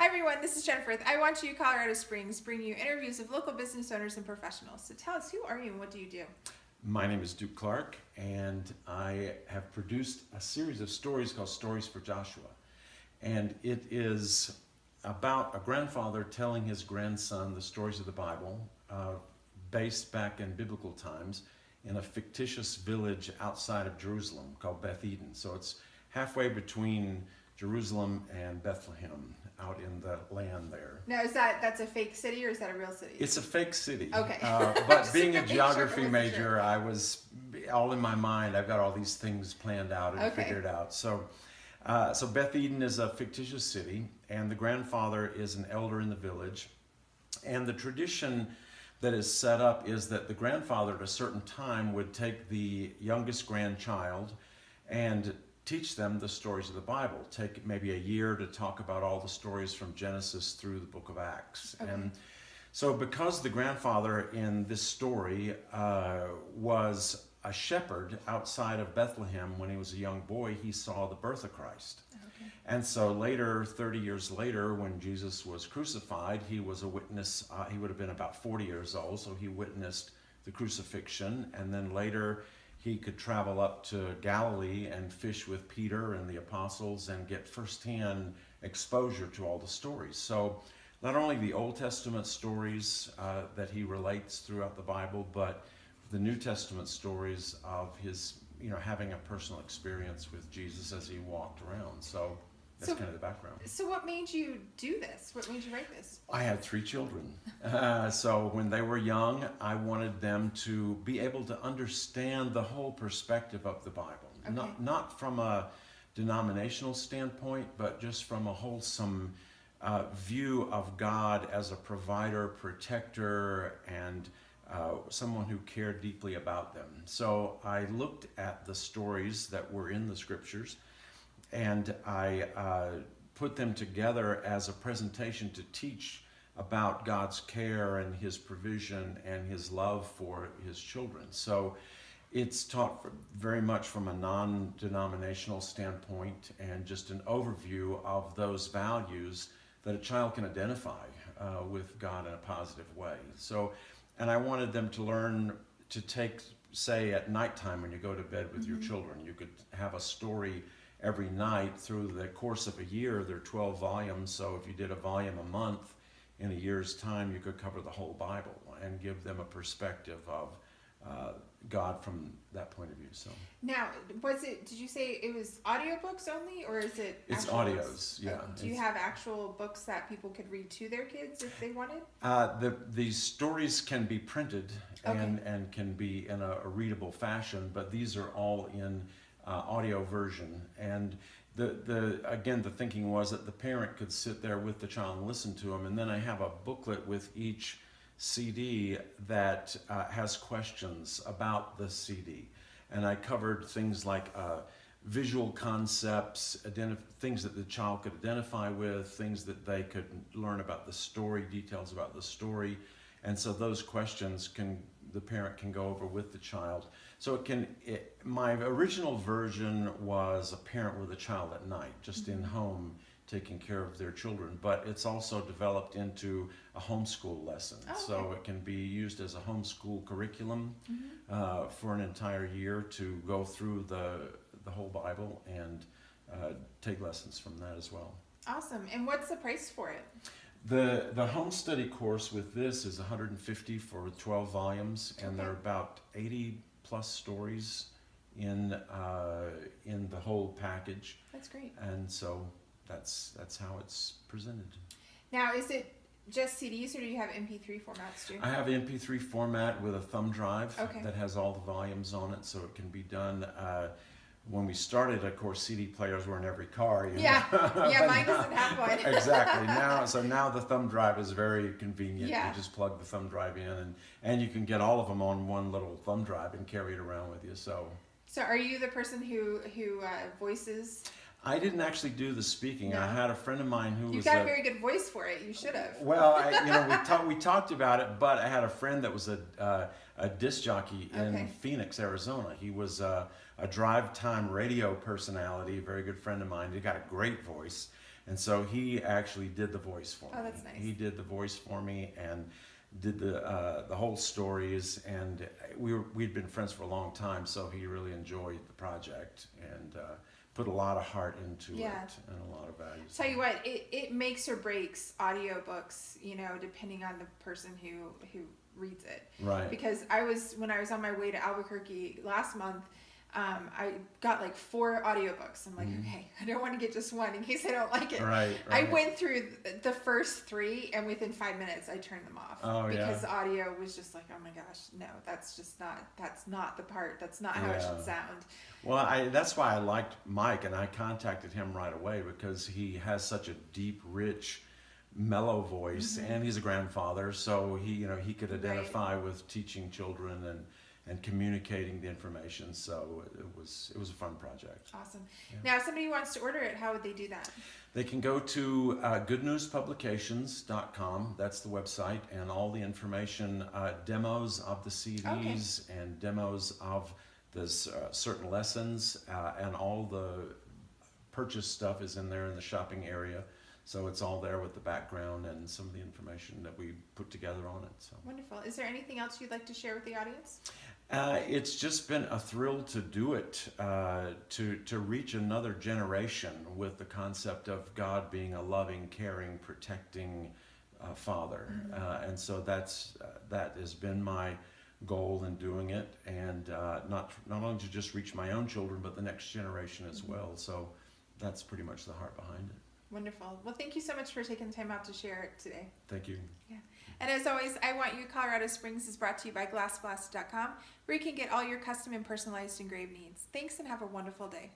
Hi everyone, this is Jennifer with Iwantyoucos, Colorado Springs, bringing you interviews of local business owners and professionals. So tell us, who are you and what do you do? My name is Clarke, and I have produced a series of stories called Stories for Joshua. And it is about a grandfather telling his grandson the stories of the Bible, based back in biblical times in a fictitious village outside of Jerusalem called Beth Eden. So it's halfway between Jerusalem and Bethlehem, out in the land there. Now, that's a fake city or is that a real city? It's a fake city. Okay. But being a geography major, I was all in my mind. I've got all these things planned out and figured out. So Beth Eden is a fictitious city, and the grandfather is an elder in the village. And the tradition that is set up is that the grandfather at a certain time would take the youngest grandchild and teach them the stories of the Bible. Take maybe a year to talk about all the stories from Genesis through the book of Acts. Okay. And so because the grandfather in this story was a shepherd outside of Bethlehem when he was a young boy, he saw the birth of Christ. Okay. And so later, 30 years later, when Jesus was crucified, he was a witness. He would have been about 40 years old, so he witnessed the crucifixion. And then later, he could travel up to Galilee and fish with Peter and the apostles and get firsthand exposure to all the stories. So not only the Old Testament stories that he relates throughout the Bible, but the New Testament stories of his, having a personal experience with Jesus as he walked around. So that's kind of the background. So what made you do this? What made you write this? I had 3 children. So when they were young, I wanted them to be able to understand the whole perspective of the Bible. Okay. Not from a denominational standpoint, but just from a wholesome view of God as a provider, protector, and someone who cared deeply about them. So I looked at the stories that were in the scriptures, and I put them together as a presentation to teach about God's care and his provision and his love for his children. So it's taught very much from a non-denominational standpoint and just an overview of those values that a child can identify with God in a positive way. So, and I wanted them to learn to take, say, at nighttime when you go to bed with your children, you could have a story every night. Through the course of a year, there are 12 volumes, so if you did a volume a month, in a year's time you could cover the whole Bible and give them a perspective of God from that point of view. So now, did you say it was audiobooks only, or is it it's actual audios books? Yeah. Do you have actual books that people could read to their kids if they wanted? These stories can be printed and can be in a readable fashion, but these are all in audio version. And the thinking was that the parent could sit there with the child and listen to them, and then I have a booklet with each CD that has questions about the CD, and I covered things like visual concepts, things that the child could identify with, things that they could learn about the story, details about the story, and so those questions the parent can go over with the child. So my original version was a parent with a child at night, just in home, taking care of their children, but it's also developed into a homeschool lesson. So it can be used as a homeschool curriculum for an entire year to go through the whole Bible and take lessons from that as well. Awesome. And what's the price for it? The home study course with this is $150 for 12 volumes, and there are about 80 plus stories in the whole package. That's great. And so that's how it's presented. Now, is it just CDs, or do you have MP3 formats too? I have MP3 format with a thumb drive that has all the volumes on it, so it can be done. When we started, of course, CD players were in every car. Yeah, mine doesn't have one. Exactly. Now the thumb drive is very convenient. Yeah. You just plug the thumb drive in, and you can get all of them on one little thumb drive and carry it around with you. So are you the person who voices? I didn't actually do the speaking. No. I had a friend of mine who You've got a very good voice for it. You should have. Well, we talked about it, but I had a friend that was a disc jockey in Phoenix, Arizona. He was a drive time radio personality, a very good friend of mine. He got a great voice. And so he actually did the voice for me. Oh, that's nice. He did the voice for me and did the whole stories, and we'd been friends for a long time, so he really enjoyed the project and put a lot of heart into it and a lot of value. Tell you what, it makes or breaks audiobooks, depending on the person who reads it. Right. Because when I was on my way to Albuquerque last month, I got like 4 audiobooks. I'm like, okay, I don't want to get just one in case I don't like it. Right. I went through the first 3, and within 5 minutes I turned them off. Oh, because the audio was just like, oh my gosh, no, that's not the part. That's not how it should sound. Well, that's why I liked Mike, and I contacted him right away because he has such a deep, rich, mellow voice, and he's a grandfather, so he could identify with teaching children and communicating the information. So it was a fun project. Awesome. Yeah. Now, if somebody wants to order it, how would they do that? They can go to goodnewspublications.com. That's the website, and all the information, demos of the CDs and demos of the certain lessons, and all the purchase stuff is in there in the shopping area. So it's all there with the background and some of the information that we put together on it. So wonderful. Is there anything else you'd like to share with the audience? It's just been a thrill to do it, to reach another generation with the concept of God being a loving, caring, protecting Father, and so that has been my goal in doing it, and not only to just reach my own children, but the next generation as well. So that's pretty much the heart behind it. Wonderful. Well, thank you so much for taking the time out to share it today. Thank you. Yeah. And as always, I Want You Colorado Springs is brought to you by glassblast.com, where you can get all your custom and personalized engraved needs. Thanks, and have a wonderful day.